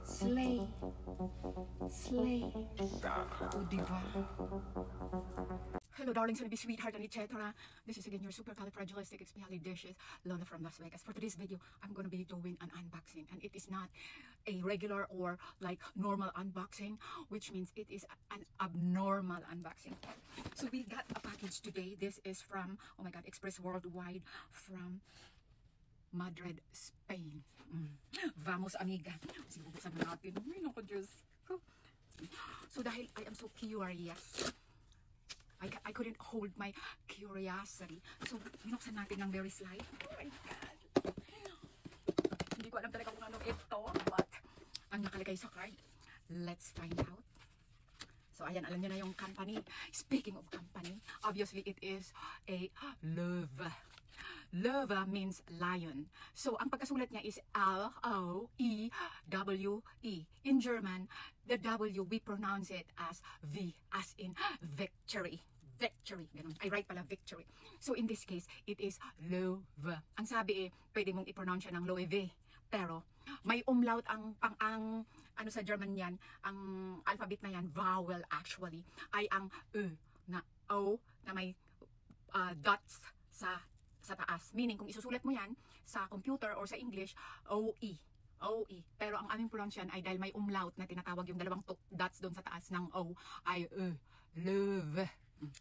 Slay. Slay. O, diba? Hello darlings and sweetheart and etc. This is again your supercalifragilisticexpialidocious Lola from Las Vegas. For today's video, I'm gonna be doing an unboxing, and it is not a regular or like normal unboxing, which means it is an abnormal unboxing. So we got a package today. This is from, oh my god, Express Worldwide from Madrid, Spain. Vamos, amiga. Sinubusan natin. Ay, naku, Diyos ko. So dahil I am so curious, I couldn't hold my curiosity. So, binuksan natin ng very slide. Oh my God! Hindi ko alam talaga kung ano ito, but ang nakalagay sa card, let's find out. So, ayan, alam niyo na yung company. Speaking of company, obviously it is a Loewe. Loewe means lion. So, ang pagkasulat niya is L-O-E-W-E. In German, the W, we pronounce it as V, as in victory. Victory. Ganun. I write pala victory. So, in this case, it is Loewe. Ang sabi pwede mong i-pronounce siya ng Loewe. Pero, may umlaut ang ano sa German yan, ang alphabet na yan, vowel actually, ay ang na O na may dots sa taas. Meaning, kung isusulat mo yan sa computer or sa English, O-E. O-E. Pero ang aming pronounce yan ay dahil may umlaut na tinatawag yung dalawang dots doon sa taas ng O, ay Loewe.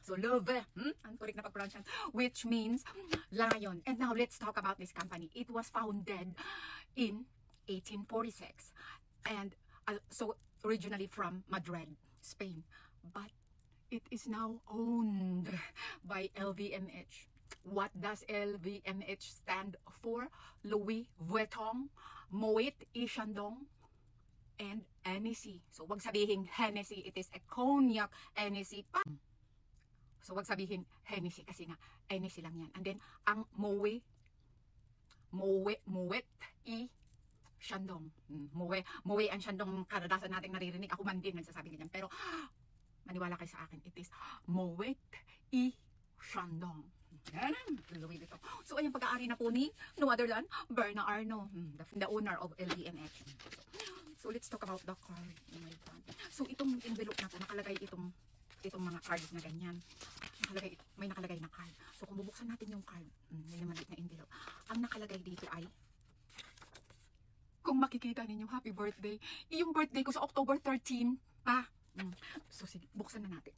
So, Loewe, ang correct na pag-pronounce yan, which means lion. And now, let's talk about this company. It was founded in 1846. And so, originally from Madrid, Spain. But it is now owned by LVMH. What does LVMH stand for? Louis Vuitton, Moet Chandon, and Hennessy. So, wag sabihin Hennessy, it is a cognac Hennessy pa. So, wag sabihin Hennessy kasi nga Hennessy lang yan. And then, ang Moet Chandon. Moet and Chandon, kadalasan natin naririnig. Ako man din nagsasabi ganyan. Pero, maniwala kayo sa akin, it is Moet Chandon. Louis Vuitton. So, ayun pag-aari na po ni no other than Bernard Arnault, the owner of LVMH. So, let's talk about the card. Oh my God. So, itong envelope na to, nakalagay itong mga cards na ganyan. May nakalagay na card. So, kung bubuksan natin yung card, may maliit na envelope. Ang nakalagay dito ay, kung makikita ninyo, happy birthday. Yung birthday ko sa October 13 pa. So, sige, buksan na natin.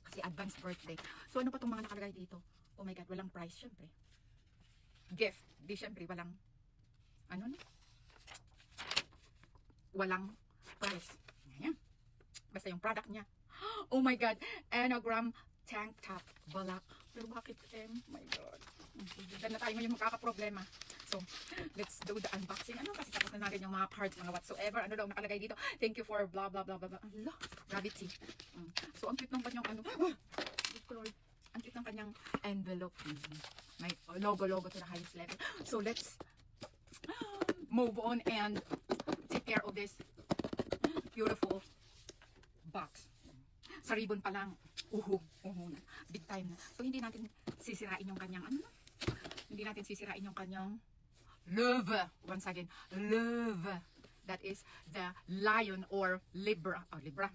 Kasi advance birthday. So, ano pa itong mga nakalagay dito? Oh my God, walang price, syempre. Gift. Di, syempre, walang, ano na? Walang price. Ayan. Basta yung product niya. Oh my God, anagram tank top, balak. Pero bakit oh my God. Diyan na tayo ngayon magkakaproblema. So, let's do the unboxing. Ano kasi tapos na natin yung mga cards, mga whatsoever. Ano daw nakalagay dito? Thank you for blah blah blah blah blah. Allah, gravity. So, ang cute ng kanyang ano. Lord, ang cute ng kanyang envelope. May logo to the highest level. So, let's move on and take care of this beautiful box. Sa ribbon pa lang, na. Big time na. So, hindi natin sisirain yung kanyang, ano na? Hindi natin sisirain yung kanyang Loewe. Once again, Loewe. That is the lion or Libra. Oh, Libra.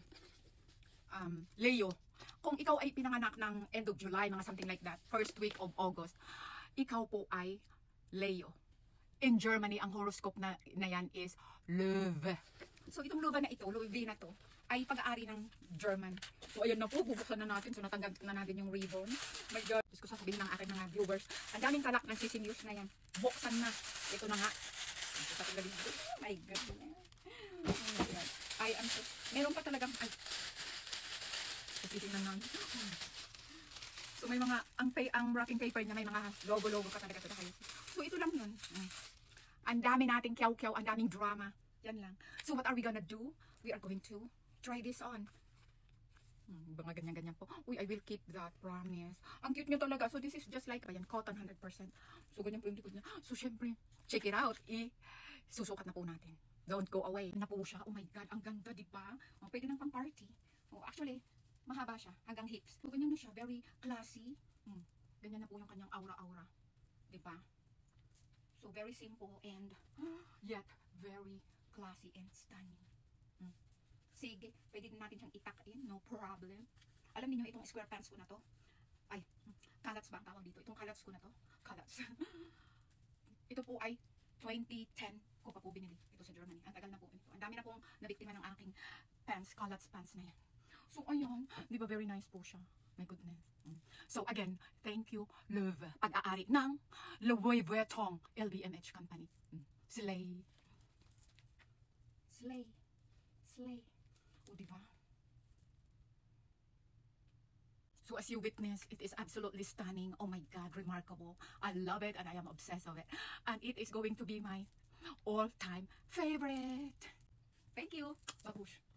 Leo. Kung ikaw ay pinanganak ng end of July, mga something like that, first week of August, ikaw po ay Leo. In Germany, ang horoscope na yan is Loewe. So, itong Loewe na ito, Loewe na to, ay pag-aari ng German. So, ayan na po, bubuksan na natin. So, natanggal na natin yung ribbon. My God. Diyos ko, sasabihin ng aking mga viewers. Ang daming talak ng sising news na yan. Buksan na. Ito na nga. Oh my God. Oh my God. I am so... Meron pa talagang... Ay. Sabihin na namin. So, may mga... Ang wrapping paper niya, may mga logo-logo pa talaga. So, ito lang yun. Ang dami nating kyaw-kyaw. Ang daming drama. Yan lang. So, what are we gonna do? We are going to try this on. Mga ganyan-ganyan po. Uy, I will keep that, promise. Ang cute niya talaga. So, this is just like, ayan, cotton 100%. So, ganyan po yung likod niya. So, syempre, check it out. Susukat na po natin. Don't go away. Na po siya. Oh my God, ang ganda, diba? Oh, pwede nang pang party. Oh, actually, mahaba siya. Hanggang hips. So, ganyan na siya. Very classy. Ganyan na po yung kanyang aura-aura. Diba? So, very simple and yet very classy and stunning. Sige, pwede din natin siyang itak-in, no problem. Alam niyo itong square pants ko na to? Ay, kalats ba ang tawag dito? Itong kalats ko na to? Kalats. Ito po ay 2010 ko pa po binili. Ito sa Germany. Ang tagal na po ito. Ang dami na pong nabiktima ng aking pants, kalats pants na yan. So, ayun. Di ba very nice po siya? My goodness. So, again, thank you, Love. Pag-aari ng Louis Vuitton LVMH Company. Slay. Slay. Slay. O, diba? So as you witness, it is absolutely stunning. Oh my God, remarkable. I love it and I am obsessed with it. And it is going to be my all-time favorite. Thank you. Babush.